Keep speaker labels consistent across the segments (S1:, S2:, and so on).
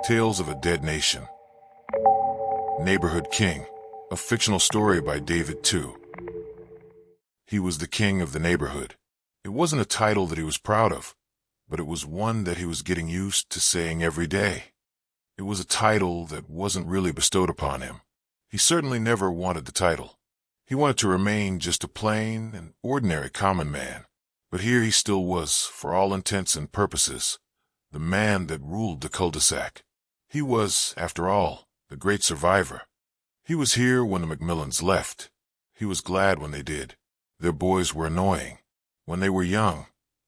S1: Tales of a Dead Nation. Neighborhood King, a fictional story by David II. He was the king of the neighborhood. It wasn't a title that he was proud of, but it was one that he was getting used to saying every day. It was a title that wasn't really bestowed upon him. He certainly never wanted the title. He wanted to remain just a plain and ordinary common man. But here he still was, for all intents and purposes, the man that ruled the cul-de-sac. He was, after all, the great survivor. He was here when the Macmillans left. He was glad when they did. Their boys were annoying. When they were young,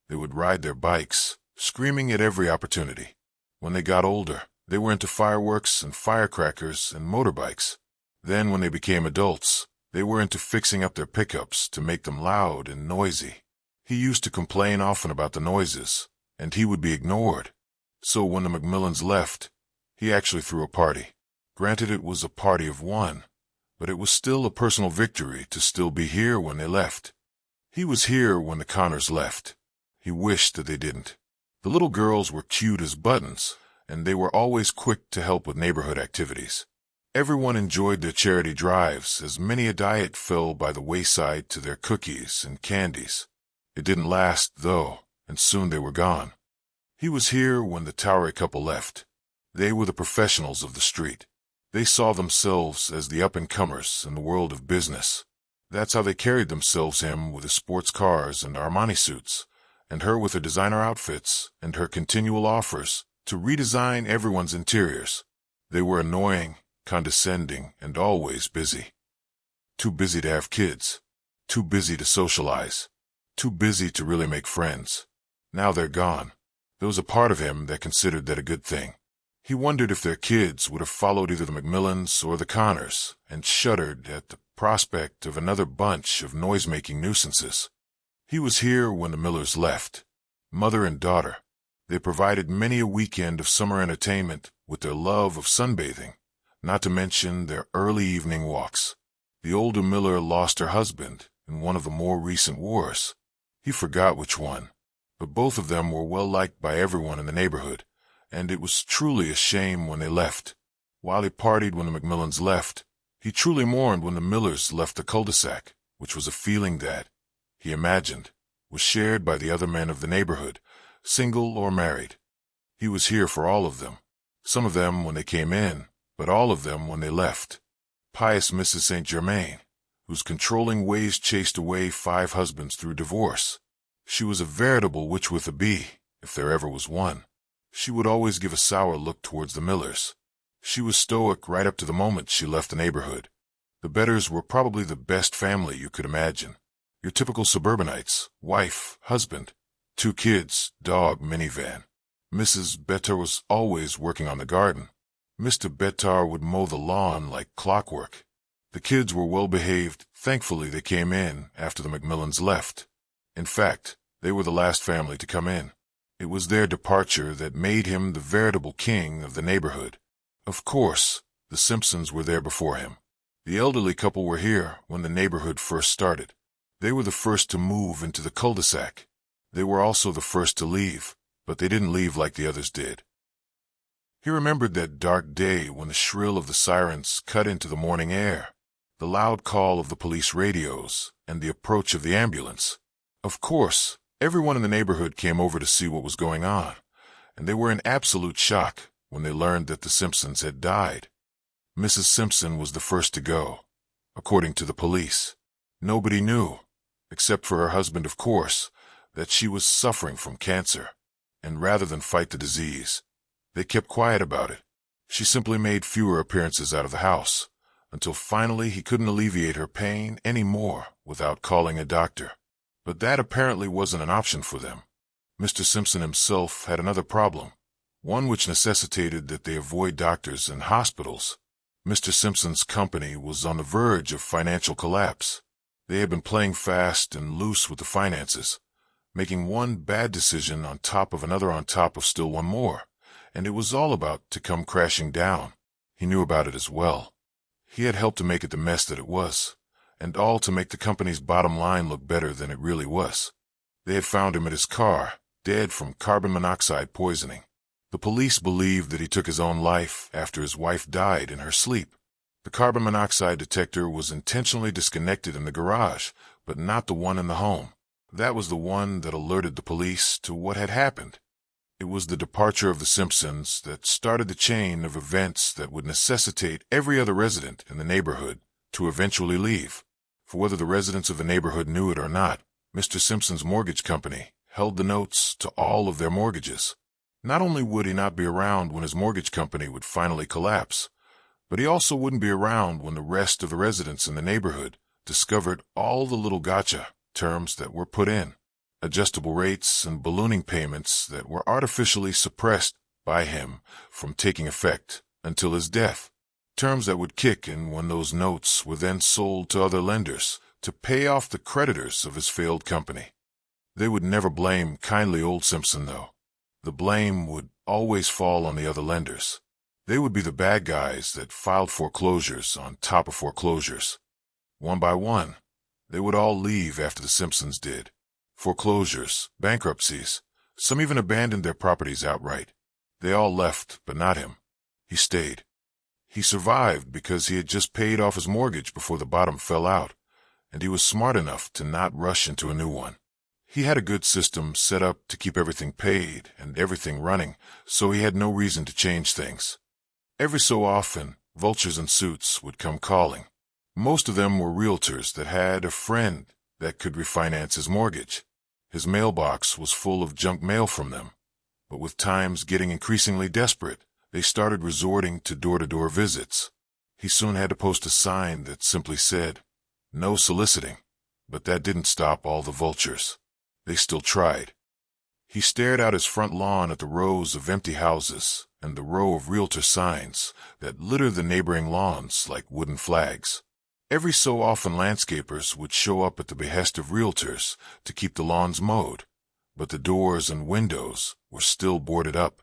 S1: they would ride their bikes, screaming at every opportunity. When they got older, they were into fireworks and firecrackers and motorbikes. Then when they became adults, they were into fixing up their pickups to make them loud and noisy. He used to complain often about the noises, and he would be ignored. So when the Macmillans left, he actually threw a party. Granted, it was a party of one, but it was still a personal victory to still be here when they left. He was here when the Connors left. He wished that they didn't. The little girls were cute as buttons, and they were always quick to help with neighborhood activities. Everyone enjoyed their charity drives, as many a diet fell by the wayside to their cookies and candies. It didn't last, though, and soon they were gone. He was here when the Towery couple left. They were the professionals of the street. They saw themselves as the up-and-comers in the world of business. That's how they carried themselves, him with his sports cars and Armani suits, and her with her designer outfits and her continual offers to redesign everyone's interiors. They were annoying, condescending, and always busy. Too busy to have kids. Too busy to socialize. Too busy to really make friends. Now they're gone. There was a part of him that considered that a good thing. He wondered if their kids would have followed either the Macmillans or the Connors, and shuddered at the prospect of another bunch of noise-making nuisances. He was here when the Millers left. Mother and daughter. They provided many a weekend of summer entertainment with their love of sunbathing, not to mention their early evening walks. The older Miller lost her husband in one of the more recent wars. He forgot which one, but both of them were well liked by everyone in the neighborhood, and it was truly a shame when they left. While he partied when the Macmillans left, he truly mourned when the Millers left the cul-de-sac, which was a feeling that, he imagined, was shared by the other men of the neighborhood, single or married. He was here for all of them, some of them when they came in, but all of them when they left. Pious Mrs. St. Germain, whose controlling ways chased away 5 husbands through divorce. She was a veritable witch with a bee, if there ever was one. She would always give a sour look towards the Millers. She was stoic right up to the moment she left the neighborhood. The Betters were probably the best family you could imagine. Your typical suburbanites, wife, husband, 2 kids, dog, minivan. Mrs. Bettar was always working on the garden. Mr. Bettar would mow the lawn like clockwork. The kids were well behaved. Thankfully, they came in after the Macmillans left. In fact, they were the last family to come in. It was their departure that made him the veritable king of the neighborhood. Of course, the Simpsons were there before him. The elderly couple were here when the neighborhood first started. They were the first to move into the cul-de-sac. They were also the first to leave, but they didn't leave like the others did. He remembered that dark day when the shrill of the sirens cut into the morning air, the loud call of the police radios, and the approach of the ambulance. Of course, everyone in the neighborhood came over to see what was going on, and they were in absolute shock when they learned that the Simpsons had died. Mrs. Simpson was the first to go, according to the police. Nobody knew, except for her husband, of course, that she was suffering from cancer, and rather than fight the disease, they kept quiet about it. She simply made fewer appearances out of the house, until finally he couldn't alleviate her pain any more without calling a doctor. But that apparently wasn't an option for them. Mr. Simpson himself had another problem, one which necessitated that they avoid doctors and hospitals. Mr. Simpson's company was on the verge of financial collapse. They had been playing fast and loose with the finances, making one bad decision on top of another on top of still one more, and it was all about to come crashing down. He knew about it as well. He had helped to make it the mess that it was, and all to make the company's bottom line look better than it really was. They had found him at his car, dead from carbon monoxide poisoning. The police believed that he took his own life after his wife died in her sleep. The carbon monoxide detector was intentionally disconnected in the garage, but not the one in the home. That was the one that alerted the police to what had happened. It was the departure of the Simpsons that started the chain of events that would necessitate every other resident in the neighborhood to eventually leave. For whether the residents of the neighborhood knew it or not, Mr. Simpson's mortgage company held the notes to all of their mortgages. Not only would he not be around when his mortgage company would finally collapse, but he also wouldn't be around when the rest of the residents in the neighborhood discovered all the little gotcha terms that were put in, adjustable rates and ballooning payments that were artificially suppressed by him from taking effect until his death, terms that would kick in when those notes were then sold to other lenders to pay off the creditors of his failed company. They would never blame kindly old Simpson, though. The blame would always fall on the other lenders. They would be the bad guys that filed foreclosures on top of foreclosures. One by one, they would all leave after the Simpsons did. Foreclosures, bankruptcies, some even abandoned their properties outright. They all left, but not him. He stayed. He survived because he had just paid off his mortgage before the bottom fell out, and he was smart enough to not rush into a new one. He had a good system set up to keep everything paid and everything running, so he had no reason to change things. Every so often, vultures in suits would come calling. Most of them were realtors that had a friend that could refinance his mortgage. His mailbox was full of junk mail from them, but with times getting increasingly desperate, they started resorting to door-to-door visits. He soon had to post a sign that simply said, "No soliciting," but that didn't stop all the vultures. They still tried. He stared out his front lawn at the rows of empty houses and the row of realtor signs that litter the neighboring lawns like wooden flags. Every so often landscapers would show up at the behest of realtors to keep the lawns mowed, but the doors and windows were still boarded up.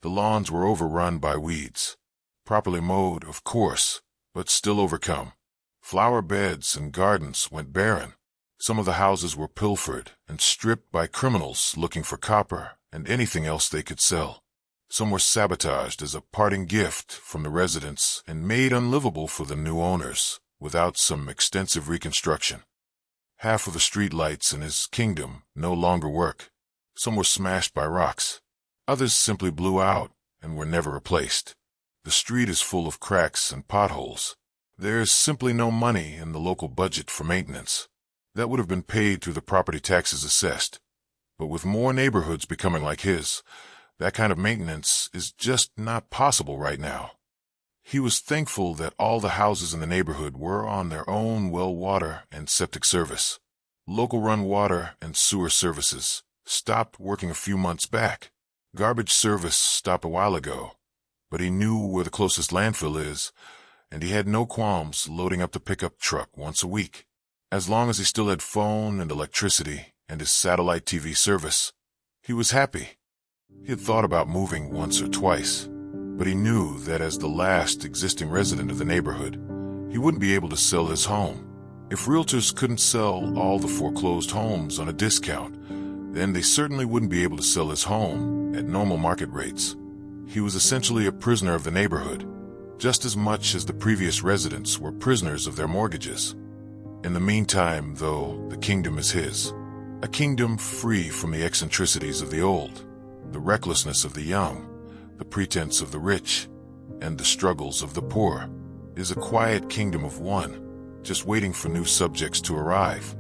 S1: The lawns were overrun by weeds. Properly mowed, of course, but still overcome. Flower beds and gardens went barren. Some of the houses were pilfered and stripped by criminals looking for copper and anything else they could sell. Some were sabotaged as a parting gift from the residents and made unlivable for the new owners without some extensive reconstruction. Half of the street lights in his kingdom no longer work. Some were smashed by rocks. Others simply blew out and were never replaced. The street is full of cracks and potholes. There is simply no money in the local budget for maintenance. That would have been paid through the property taxes assessed. But with more neighborhoods becoming like his, that kind of maintenance is just not possible right now. He was thankful that all the houses in the neighborhood were on their own well water and septic service. Local run water and sewer services stopped working a few months back. Garbage service stopped a while ago, but he knew where the closest landfill is, and he had no qualms loading up the pickup truck once a week. As long as he still had phone and electricity and his satellite TV service, he was happy. He had thought about moving once or twice, but he knew that as the last existing resident of the neighborhood, he wouldn't be able to sell his home. If realtors couldn't sell all the foreclosed homes on a discount, then they certainly wouldn't be able to sell his home at normal market rates. He was essentially a prisoner of the neighborhood, just as much as the previous residents were prisoners of their mortgages. In the meantime, though, the kingdom is his. A kingdom free from the eccentricities of the old, the recklessness of the young, the pretense of the rich, and the struggles of the poor. Is a quiet kingdom of one, just waiting for new subjects to arrive.